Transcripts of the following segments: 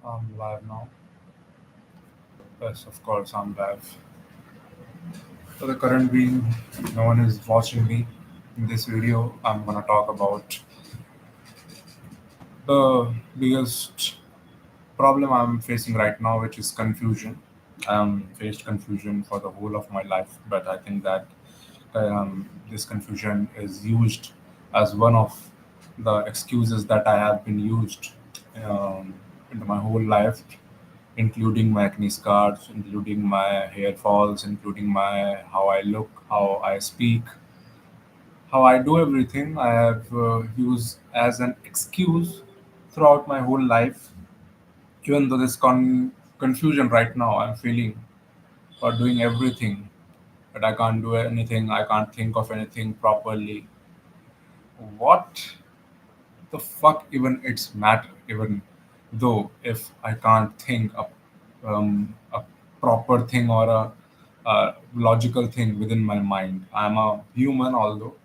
I'm live now. Yes, of course, I'm live. For the current being, no one is watching me. In this video, I'm gonna talk about the biggest problem I'm facing right now, which is confusion. Faced confusion for the whole of my life, but I think that this confusion is used as one of the excuses that I have been used um, into my whole life, including my acne scars, including my hair falls, including my how I look, how I speak, how I do everything. I have used as an excuse throughout my whole life, even though this confusion right now I'm feeling for doing everything, but I can't do anything. I can't think of anything properly. What the fuck even it's matter? Even though if I can't think a proper thing or a logical thing within my mind, I'm a human. Although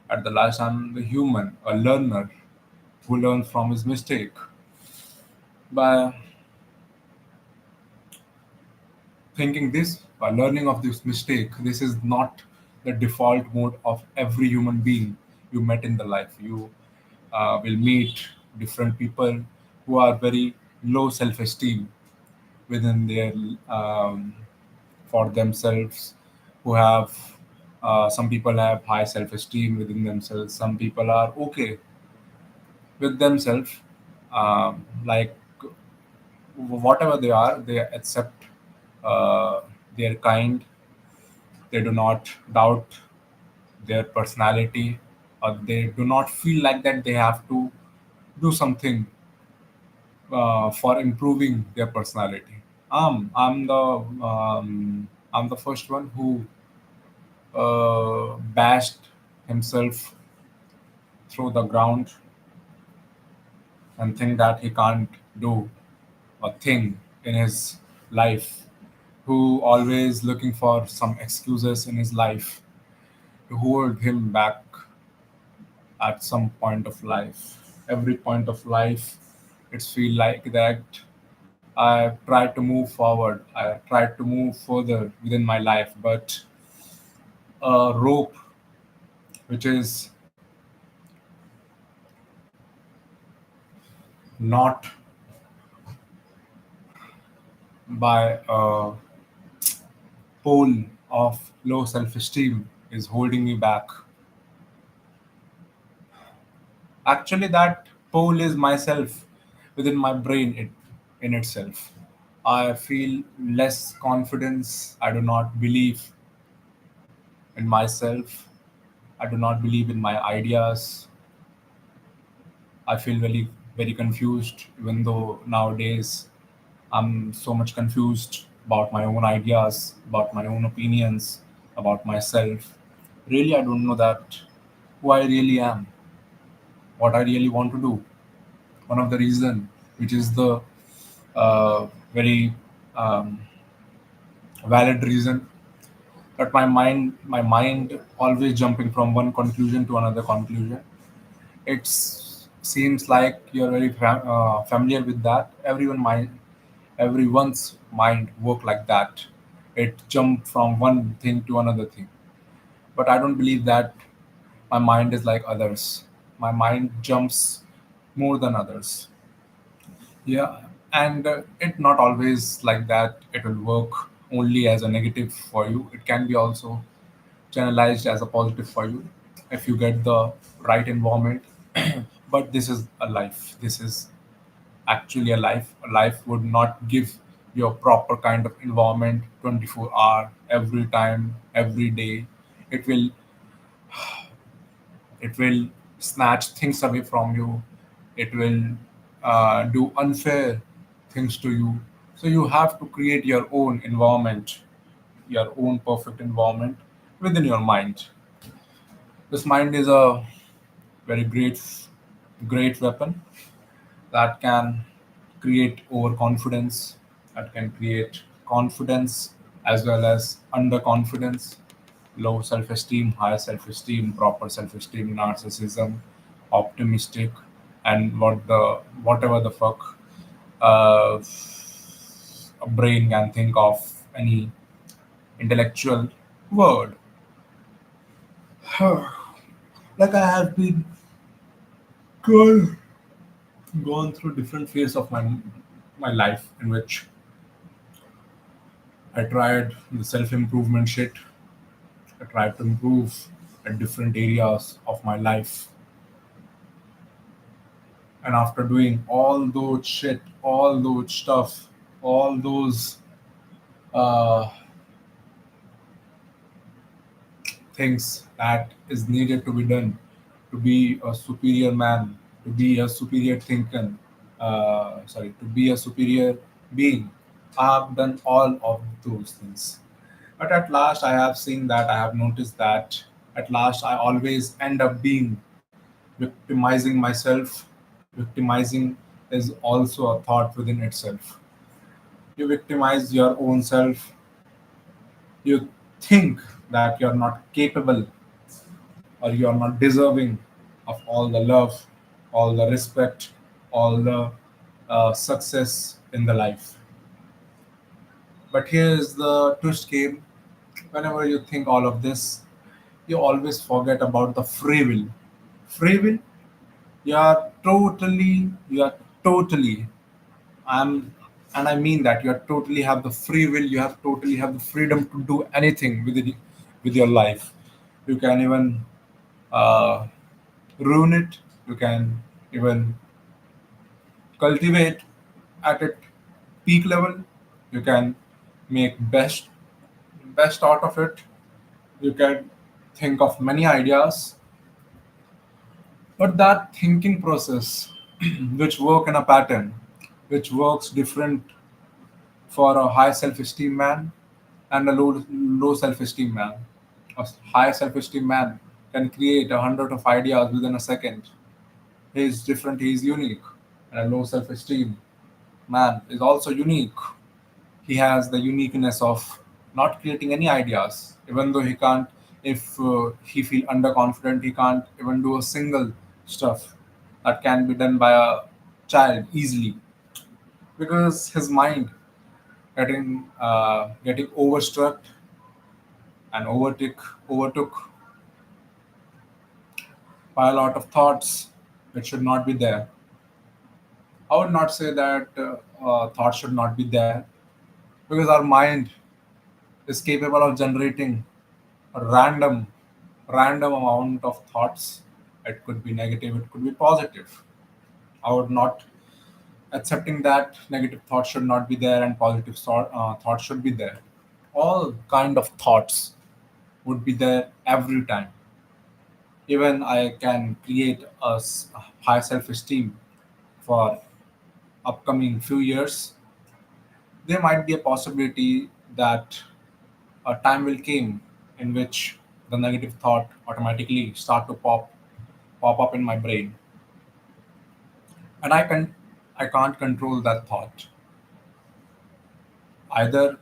at the last, I'm the human, a learner who learns from his mistake. By thinking this, by learning of this mistake, this is not the default mode of every human being you met in the life. You will meet different people who are very low self-esteem within their um, for themselves, who have some people have high self-esteem within themselves. Some people are okay with themselves, like whatever they are, they accept uh, their kind. They do not doubt their personality, or they do not feel like that they have to do something for improving their personality. I'm the first one who bashed himself through the ground and think that he can't do a thing in his life, who always looking for some excuses in his life to hold him back at some point of life. Every point of life, it's feel like that I tried to move forward. I tried to move further within my life, but a rope which is not by a pole of low self-esteem is holding me back. Actually, that pole is myself within my brain in itself. I feel less confidence. I do not believe in myself. I do not believe in my ideas. I feel very confused, even though nowadays I'm so much confused about my own ideas, about my own opinions, about myself. Really, I don't know that who I really am, what I really want to do. One of the reason, which is the very um, valid reason, but my mind always jumping from one conclusion to another conclusion. It seems like you're very familiar with that. Everyone's mind work like that. It jump from one thing to another thing. But I don't believe that my mind is like others. My mind jumps more than others. Yeah, and it not always like that. It will work only as a negative for you. It can be also channelized as a positive for you if you get the right environment. But this is a life. This is actually a life. A life would not give you a proper kind of environment 24 hour every time, every day. It will it will snatch things away from you. It will do unfair things to you. So you have to create your own environment, your own perfect environment within your mind. This mind is a very great weapon that can create overconfidence, that can create confidence as well as underconfidence, low self-esteem, high self-esteem, proper self-esteem, narcissism, optimistic, and whatever the fuck. uh, a brain can think of any intellectual word. Like I have been gone, gone through different phases of my life in which I tried the self improvement shit. I tried to improve at different areas of my life. And after doing all those shit, all those stuff, all those uh, things that is needed to be done to be a superior man, to be a superior thinker, to be a superior being. I have done all of those things. But at last, I have seen that, I have noticed that at last, I always end up being victimizing myself. Victimizing is also a thought within itself. You victimize your own self. You think that you're not capable or you're not deserving of all the love, all the respect, all the success in the life. But here's the twist game. Whenever you think all of this, you always forget about the free will. Free will, you are totally, I'm, and I mean that you are totally have the free will. You have totally have the freedom to do anything with your life. You can even uh, ruin it. You can even cultivate at it peak level. You can make best out of it. You can think of many ideas, but that thinking process, which work in a pattern, which works different for a high self-esteem man and a low self-esteem man. A high self-esteem man can create a hundred of ideas within a second. He is different, he is unique. And a low self-esteem man is also unique. He has the uniqueness of not creating any ideas, even though he can't. If he feel underconfident, he can't even do a single stuff that can be done by a child easily because his mind getting overstruck and overtook by a lot of thoughts which should not be there. I would not say that thoughts should not be there because our mind is capable of generating a random amount of thoughts. It could be negative, it could be positive. I would not accepting that negative thoughts should not be there and positive thoughts should be there. All kind of thoughts would be there every time. Even I can create a high self-esteem for upcoming few years. There might be a possibility that a time will come in which the negative thought automatically start to pop up in my brain, and I can't control that thought. Either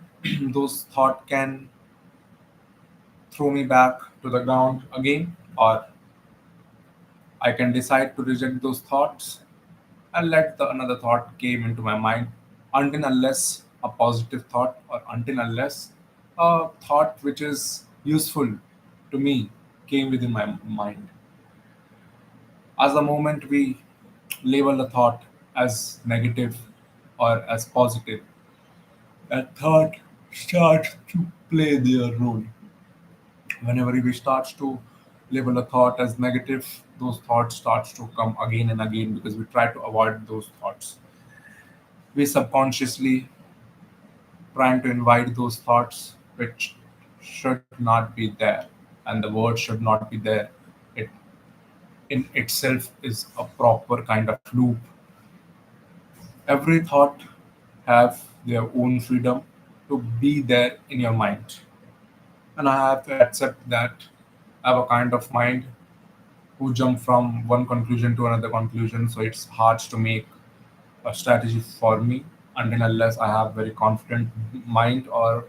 those thought can throw me back to the ground again, or I can decide to reject those thoughts and let the another thought came into my mind until unless a positive thought or until unless a thought which is useful to me came within my mind. As the moment we label a thought as negative or as positive, that thought starts to play their role. Whenever we starts to label a thought as negative, those thoughts starts to come again and again because we try to avoid those thoughts. We subconsciously trying to invite those thoughts which should not be there, and the word should not be there. It in itself is a proper kind of loop. Every thought have their own freedom to be there in your mind, and I have to accept that I have a kind of mind who jump from one conclusion to another conclusion, so it's hard to make a strategy for me until unless I have very confident mind or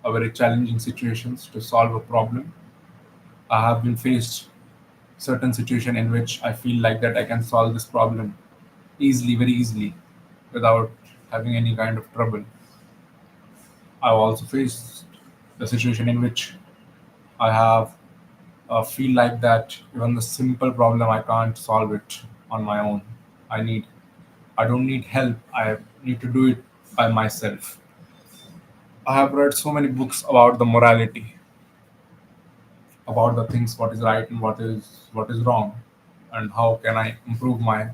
a very challenging situations to solve a problem. I have been faced certain situation in which I feel like that I can solve this problem easily, very easily, without having any kind of trouble. I've also faced the situation in which I have feel like that even the simple problem I can't solve it on my own. I need I don't need help. I need to do it by myself. I have read so many books about the morality, about the things what is right and what is wrong, and how can I improve my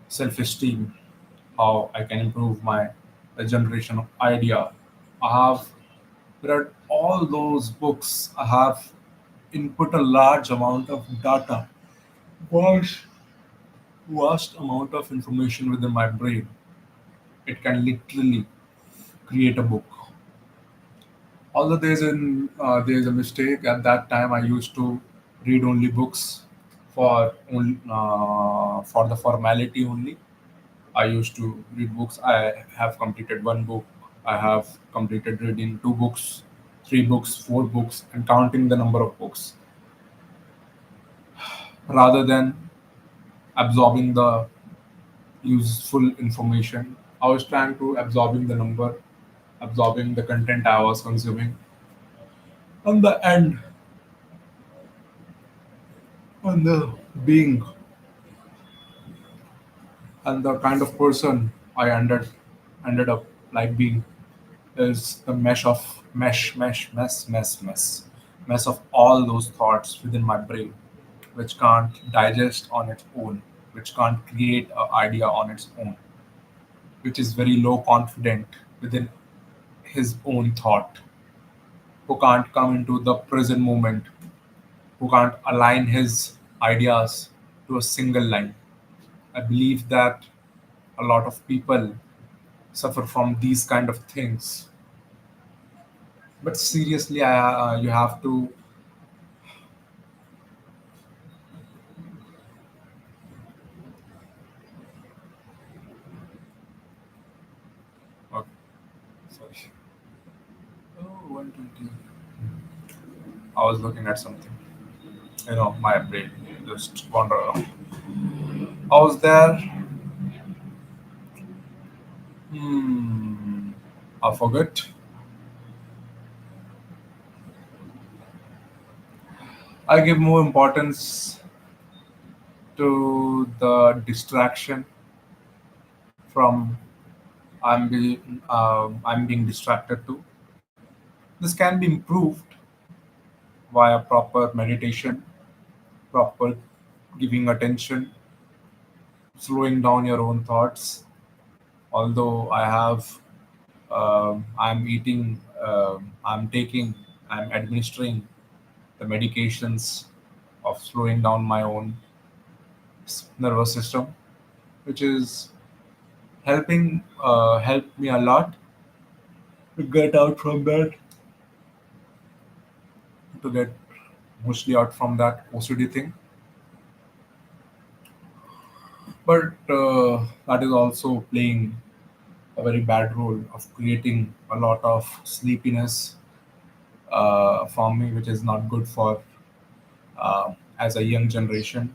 self-esteem, how I can improve my generation of idea. I have read all those books. I have input a large amount of data, vast, vast amount of information within my brain. It can literally create a book. Although there's a mistake at that time, I used to read only books for the formality only. I used to read books. I have completed one book. I have completed reading two books, three books, four books, and counting the number of books rather than absorbing the useful information. I was trying to absorbing the number, absorbing the content I was consuming. On the end, on the being and the kind of person I ended up like being is the mess of all those thoughts within my brain, which can't digest on its own, which can't create an idea on its own, which is very low confident within his own thought, who can't come into the present moment, who can't align his ideas to a single line. I believe that a lot of people suffer from these kind of things. But seriously, you have to. Okay, sorry. Oh, 120. I was looking at something. My brain just wander around. I was there. Hmm. I forgot. I give more importance to the distraction from I'm being distracted to. This can be improved via proper meditation, proper giving attention, slowing down your own thoughts. Although I'm eating, I'm taking, I'm administering the medications of slowing down my own nervous system, which is help me a lot to get out from that, to get mostly out from that OCD thing. But that is also playing a very bad role of creating a lot of sleepiness for me, which is not good for as a young generation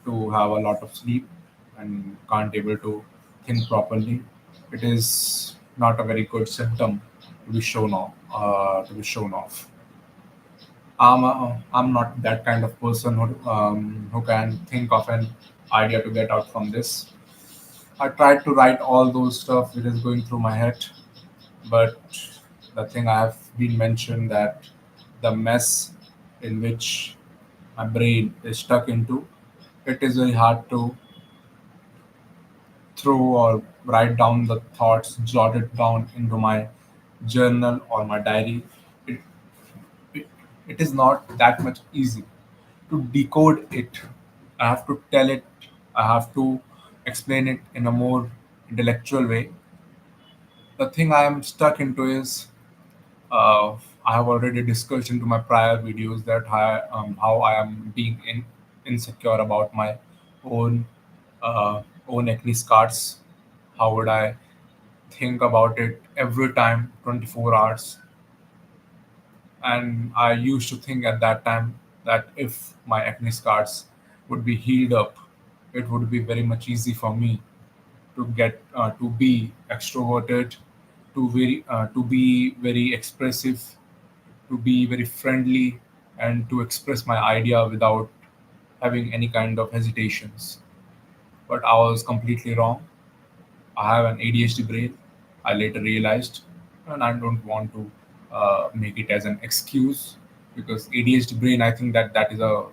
to have a lot of sleep and can't able to think properly. It is not a very good symptom to be shown off. I'm not that kind of person who can think of an idea to get out from this. I tried to write all those stuff which is going through my head, but the thing I have been mentioned that the mess in which my brain is stuck into, it is very hard to throw or write down the thoughts, jot it down into my journal or my diary. It, it, it is not that much easy to decode it. I have to tell it, I have to explain it in a more intellectual way. The thing I am stuck into is I have already discussed into my prior videos that how I am being insecure about my own own acne scars. How would I think about it every time, 24 hours? And I used to think at that time that if my acne scars would be healed up, it would be very much easy for me to be extroverted, to be very expressive, to be very friendly, and to express my idea without having any kind of hesitations. But I was completely wrong. I have an ADHD brain. I later realized, and I don't want to make it as an excuse, because ADHD brain, I think that that is a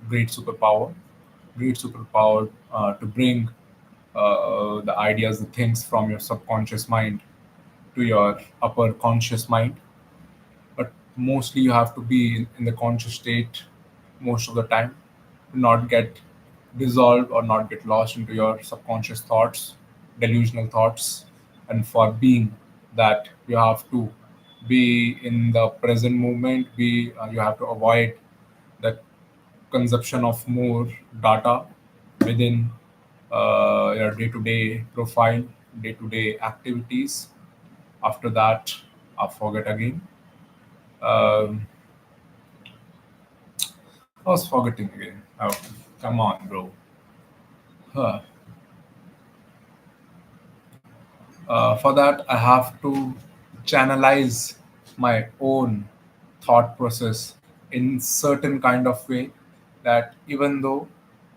great superpower to bring the ideas, the things from your subconscious mind to your upper conscious mind. But mostly you have to be in the conscious state most of the time, to not get dissolved or not get lost into your subconscious thoughts, delusional thoughts. And for being that, you have to be in the present moment, be you have to avoid the consumption of more data within your day-to-day profile, day-to-day activities. After that, I forget again. um, I was forgetting again. Oh, come on, bro. Huh. For that, I have to channelize my own thought process in certain kind of way, that even though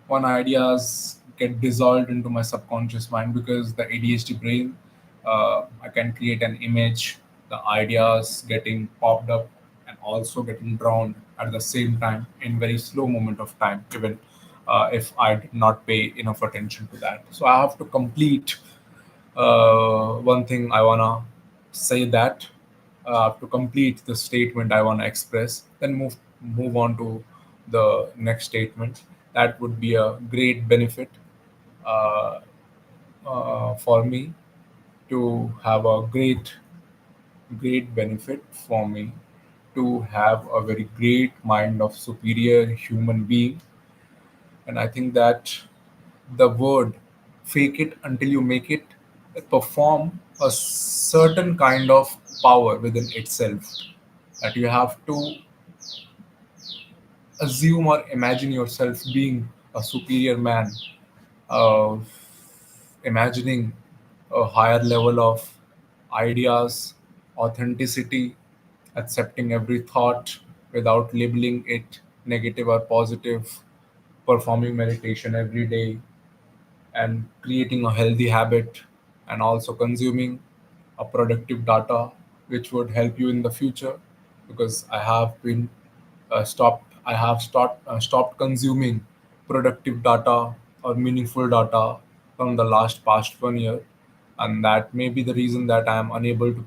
one ideas get dissolved into my subconscious mind, because the ADHD brain, I can create an image, the ideas getting popped up and also getting drawn at the same time in very slow moment of time, even if I did not pay enough attention to that. So I have to complete one thing I wanna say, that to complete the statement I wanna express, then move on to the next statement. That would be a great benefit uh, for me, to have a great benefit for me to have a very great mind of superior human being. And I think that the word fake it until you make it perform a certain kind of power within itself, that you have to assume or imagine yourself being a superior man, uh, imagining a higher level of ideas, authenticity, accepting every thought without labeling it negative or positive, performing meditation every day, and creating a healthy habit, and also consuming a productive data which would help you in the future, because I have stopped consuming productive data or meaningful data from the last past 1 year. And that may be the reason that I am unable to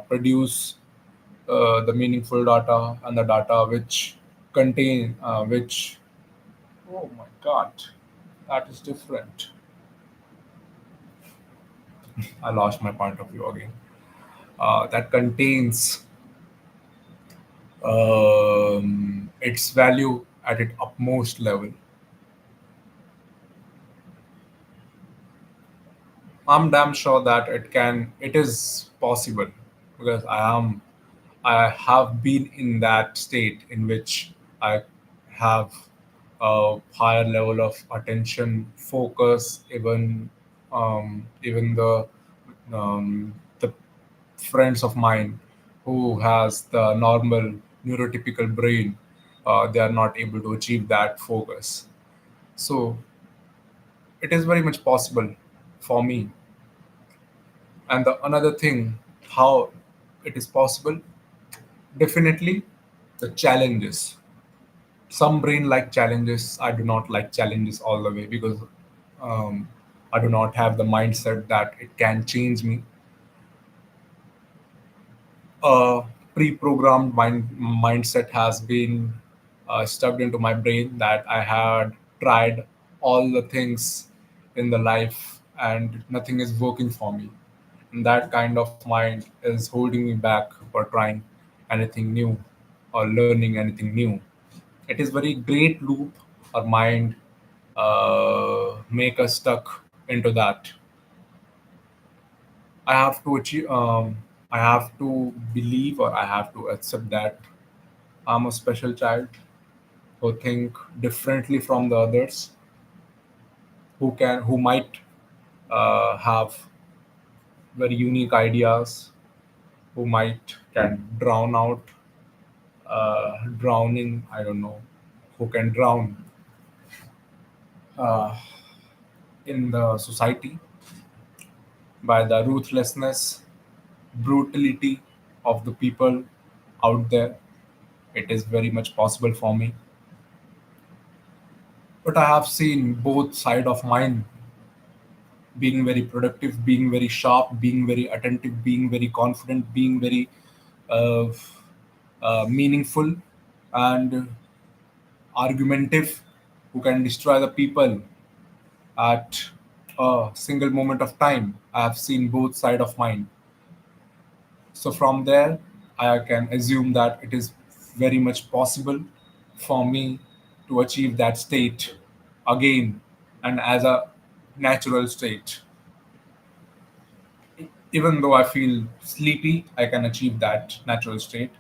produce the meaningful data, and the data which, oh my god, that is different. I lost my point of view again. That contains its value at its utmost level. I'm damn sure that it is possible, because I have been in that state in which I have a higher level of attention, focus, even the friends of mine who has the normal neurotypical brain, they are not able to achieve that focus. So it is very much possible for me. And the another thing, how it is possible, definitely the challenges. Some brain like challenges. I do not like challenges all the way, because um, I do not have the mindset that it can change me. A pre-programmed mindset has been stuck into my brain, that I had tried all the things in the life and nothing is working for me. And that kind of mind is holding me back for trying anything new or learning anything new. It is very great loop our mind make us stuck into that. I have to achieve. I have to believe, or I have to accept that I'm a special child who think differently from the others, who might have very unique ideas, who might can drown out, drowning. I don't know who can drown uh, in the society by the ruthlessness, brutality of the people out there. It is very much possible for me. But I have seen both side of mine, being very productive, being very sharp, being very attentive, being very confident, being very uh, meaningful and argumentative, who can destroy the people at a single moment of time. I have seen both side of mine. So from there, I can assume that it is very much possible for me to achieve that state again and as a natural state. Even though I feel sleepy, I can achieve that natural state.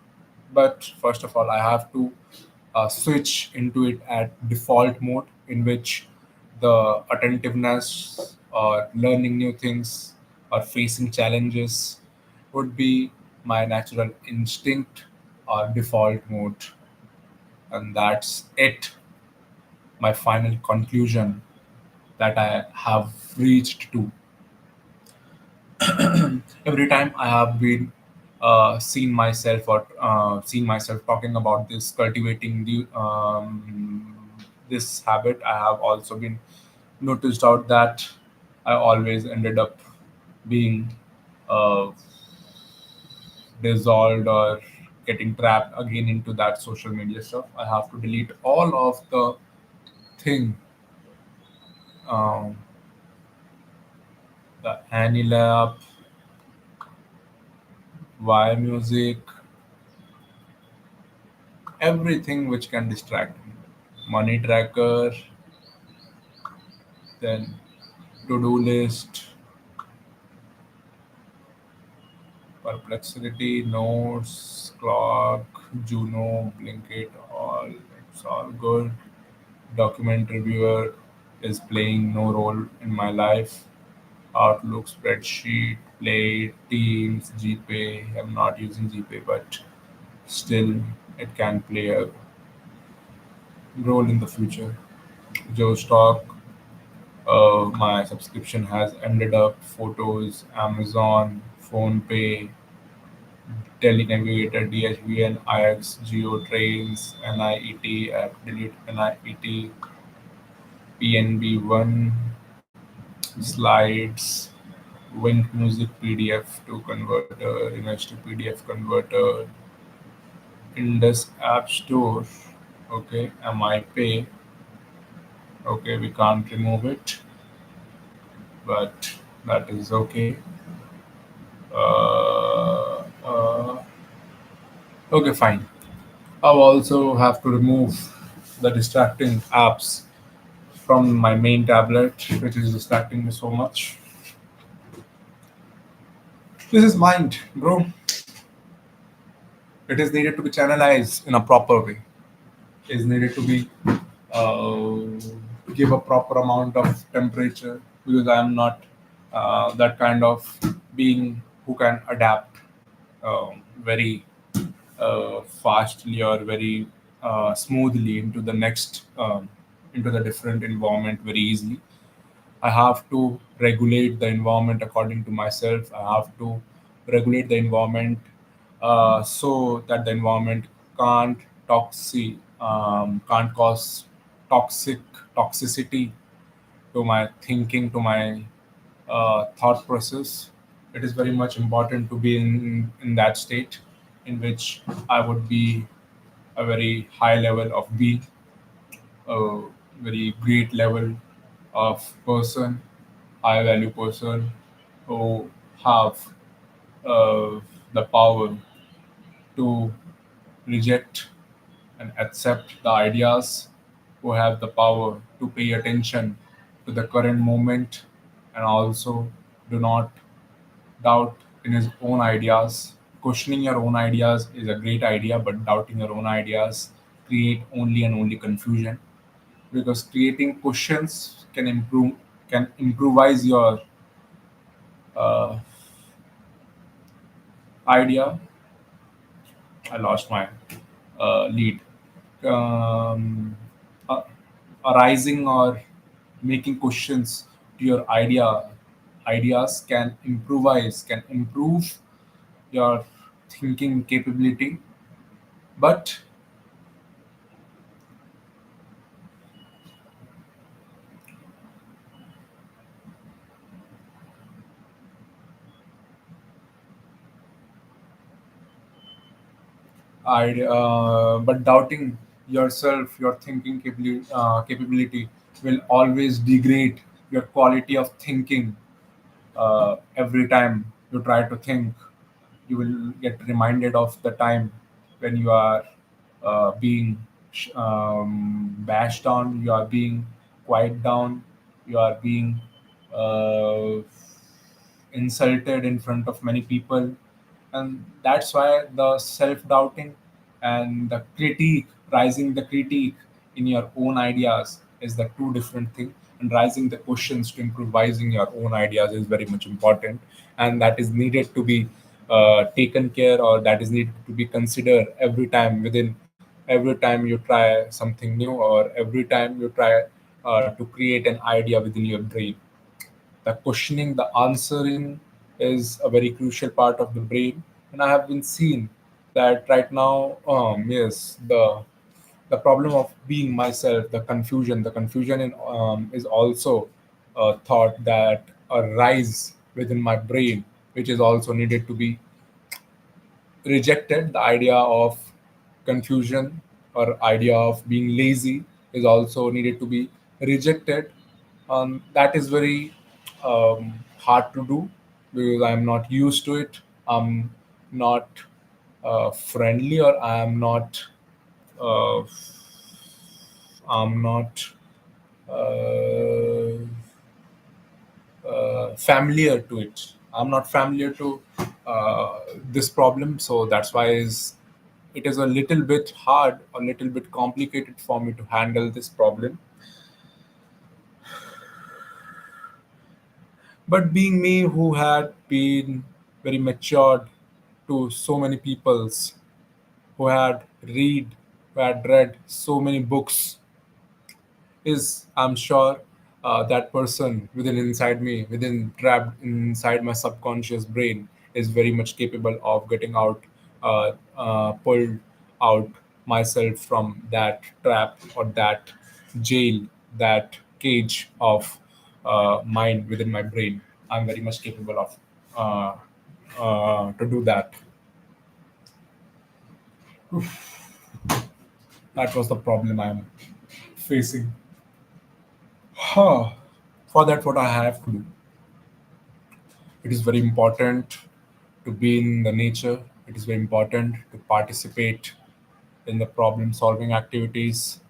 But first of all, I have to switch into it at default mode, in which the attentiveness or learning new things or facing challenges would be my natural instinct or default mode. And that's it, my final conclusion that I have reached to. Every time I have been seen myself talking about this, cultivating this habit, I have also been noticed out that I always ended up being uh, dissolved or getting trapped again into that social media stuff. I have to delete all of the thing, um, the Anilab, Y music, everything which can distract me. Money tracker, then to-do list, perplexity, notes, clock, Juno, Blinkit, all it's all good. Document reviewer is playing no role in my life. Outlook, spreadsheet, Play, Teams, GPay. I'm not using GPay, but still it can play a role in the future. Joe Stock, my subscription has ended up photos, Amazon, PhonePe, Telenavigator, DHVN, IX, Geo Trains, NIET, app delete NIET, PNB1, Slides, Wink Music PDF to Converter, Image to PDF Converter, Indus App Store, okay, MI okay, we can't remove it, but that is okay. Okay, fine. I'll also have to remove the distracting apps from my main tablet, which is distracting me so much. This is mind, bro. It is needed to be channelized in a proper way. It is needed to be give a proper amount of temperature, because I am not that kind of being who can adapt very fastly or very smoothly into the next into the different environment very easily. I have to regulate the environment according to myself. I have to regulate the environment so that the environment can't can't cause toxic toxicity to my thinking, to my thought process. It is very much important to be in that state in which I would be a very high level of being, a very great level of person, high value person who have uh, the power to reject and accept the ideas, who have the power to pay attention to the current moment and also do not doubt in his own ideas. Questioning your own ideas is a great idea, but doubting your own ideas create only and only confusion, because creating questions can improvise your uh, idea. I lost my lead. Um, uh, Arising or making questions to your ideas can improvise, can improve your thinking capability. But but doubting yourself, your thinking capability will always degrade your quality of thinking. Every time you try to think, you will get reminded of the time when you are being bashed on, you are being quiet down, you are being uh, insulted in front of many people. And that's why the self-doubting and the critique, rising the critique in your own ideas is the two different thing. And rising the questions to improvising your own ideas is very much important, and that is needed to be taken care, or that is needed to be considered every time, within every time you try something new, or every time you try to create an idea within your brain. The questioning, the answering is a very crucial part of the brain. And I have been seen that right now, yes, the problem of being myself, the confusion is also a thought that arise within my brain, which is also needed to be rejected. The idea of confusion or idea of being lazy is also needed to be rejected. That is very hard to do because I'm not used to it. I'm not friendly, or uh, I'm not uh, familiar to it. I'm not familiar to this problem, so that's why it is a little bit hard, a little bit complicated for me to handle this problem. But being me, who had been very matured to so many peoples, who had read so many books, is, I'm sure, that person within inside me, within trapped inside my subconscious brain, is very much capable of getting out, pulled out myself from that trap or that jail, that cage of mind within my brain. I'm very much capable of to do that. That was the problem I'm facing. Huh. For that, what I have to do, it is very important to be in the nature. It is very important to participate in the problem solving activities.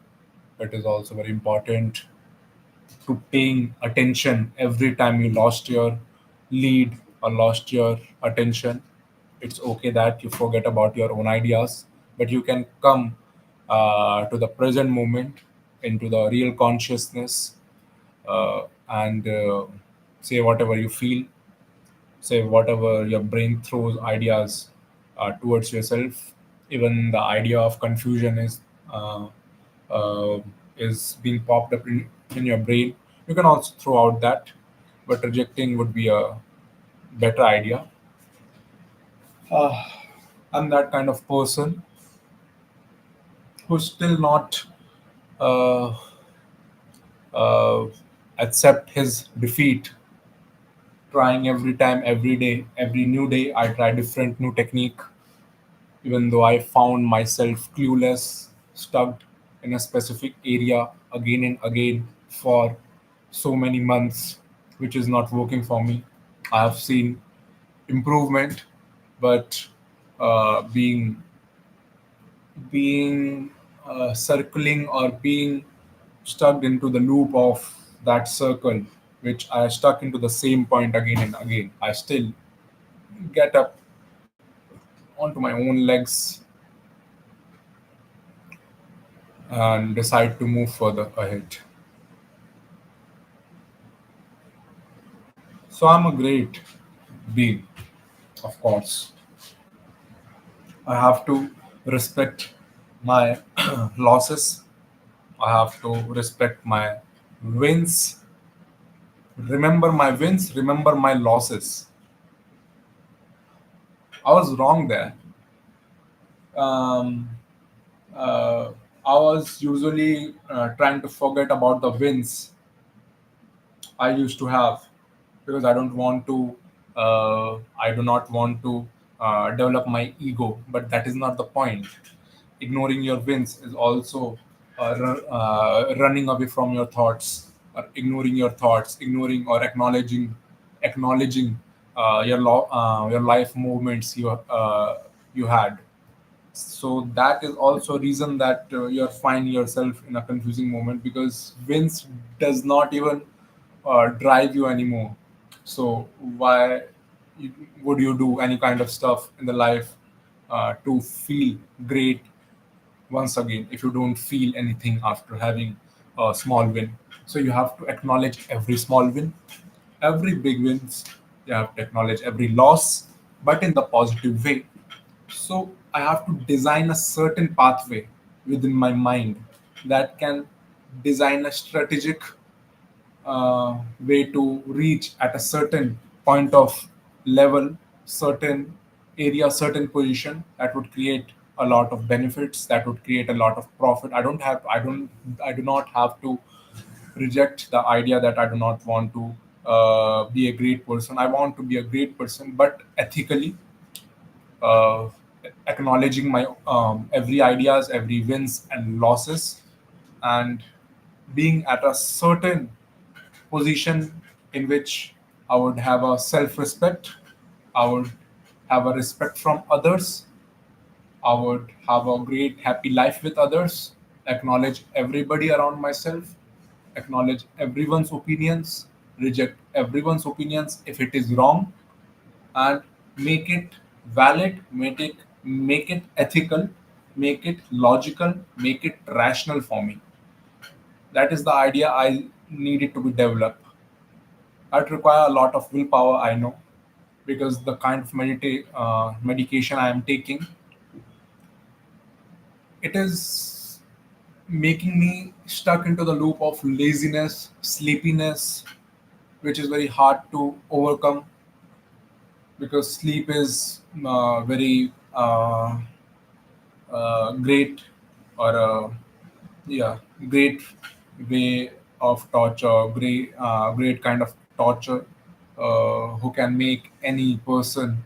It is also very important to paying attention every time you lost your lead or lost your attention. It's okay that you forget about your own ideas, but you can come to the present moment, into the real consciousness, and say whatever you feel, say whatever your brain throws ideas towards yourself. Even the idea of confusion uh, uh, is being popped up in your brain. You can also throw out that, but rejecting would be a better idea. I'm that kind of person who's still not uh, uh, accept his defeat, trying every time, every day, every new day. I try different new technique, even though I found myself clueless, stuck in a specific area again and again for so many months, which is not working for me. I have seen improvement, but being circling or being stuck into the loop of that circle, which I stuck into the same point again and again. I still get up onto my own legs and decide to move further ahead. So I'm a great. being. Of course, I have to respect my losses. I have to respect my wins. Remember my wins, remember my losses. I was wrong there. Um, uh, I was usually trying to forget about the wins I used to have because I do not want to develop my ego. But that is not the point. Ignoring your wins is also running away from your thoughts, or ignoring your thoughts, ignoring or acknowledging your life movements you had. So that is also a reason that you're finding yourself in a confusing moment, because wins does not even drive you anymore. So why you- would you do any kind of stuff in the life to feel great once again if you don't feel anything after having a small win? So you have to acknowledge every small win, every big wins. You have to acknowledge every loss, but in the positive way. So I have to design a certain pathway within my mind that can design a strategic way to reach at a certain point of level, certain area, certain position that would create a lot of benefits, that would create a lot of profit. I do not have to reject the idea that I do not want to be a great person. I want to be a great person, but ethically, uh, acknowledging my every ideas, every wins and losses, and being at a certain position in which I would have a self-respect, I would have a respect from others, I would have a great happy life with others, acknowledge everybody around myself, acknowledge everyone's opinions, reject everyone's opinions if it is wrong, and make it valid, make it ethical, make it logical, make it rational for me. That is the idea I needed to be developed. That require a lot of willpower, I know, because the kind of medication I am taking, it is making me stuck into the loop of laziness, sleepiness, which is very hard to overcome because sleep is very great, or yeah, great way of torture, great kind of torture, who can make any person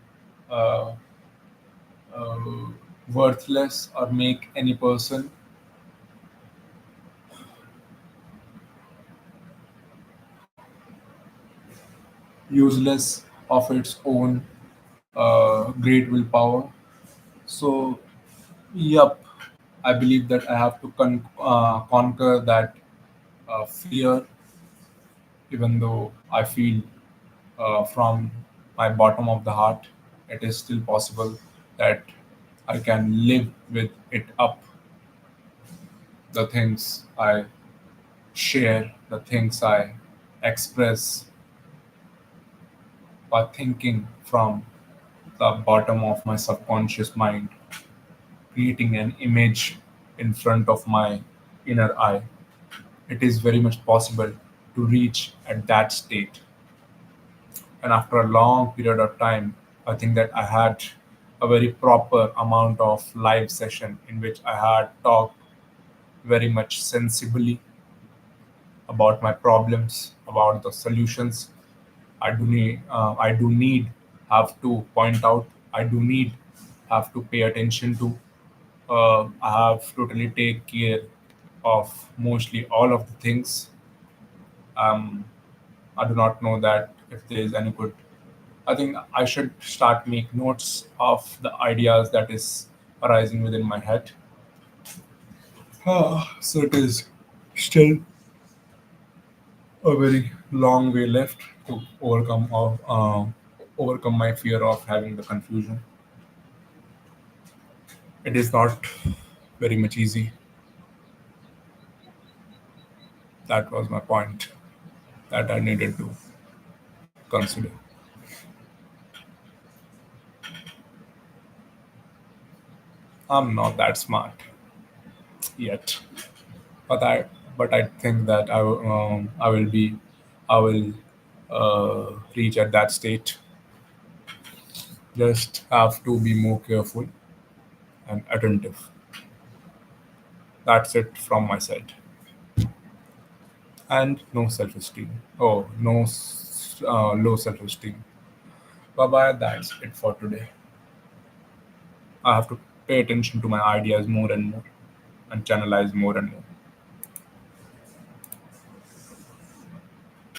uh, uh, worthless, or make any person useless of its own great willpower. So, yep, I believe that I have to conquer that fear, even though I feel from my bottom of the heart, it is still possible that I can live with it up. The things I share, the things I express by thinking from the bottom of my subconscious mind, creating an image in front of my inner eye. It is very much possible to reach at that state. And after a long period of time, I think that I had a very proper amount of live session in which I had talked very much sensibly about my problems, about the solutions I do need have to point out. I do need have to pay attention to. I have totally take care of mostly all of the things. Um, I do not know that if there is any good. I think I should start make notes of the ideas that is arising within my head. So it is still a very long way left to overcome my fear of having the confusion. It is not very much easy. That was my point that I needed to consider. I'm not that smart yet, but I think that I will reach at that state. Just have to be more careful and attentive. That's it from my side. And no self-esteem. Oh, no low self-esteem. Bye bye. That's it for today. I have to pay attention to my ideas more and more and channelize more and more.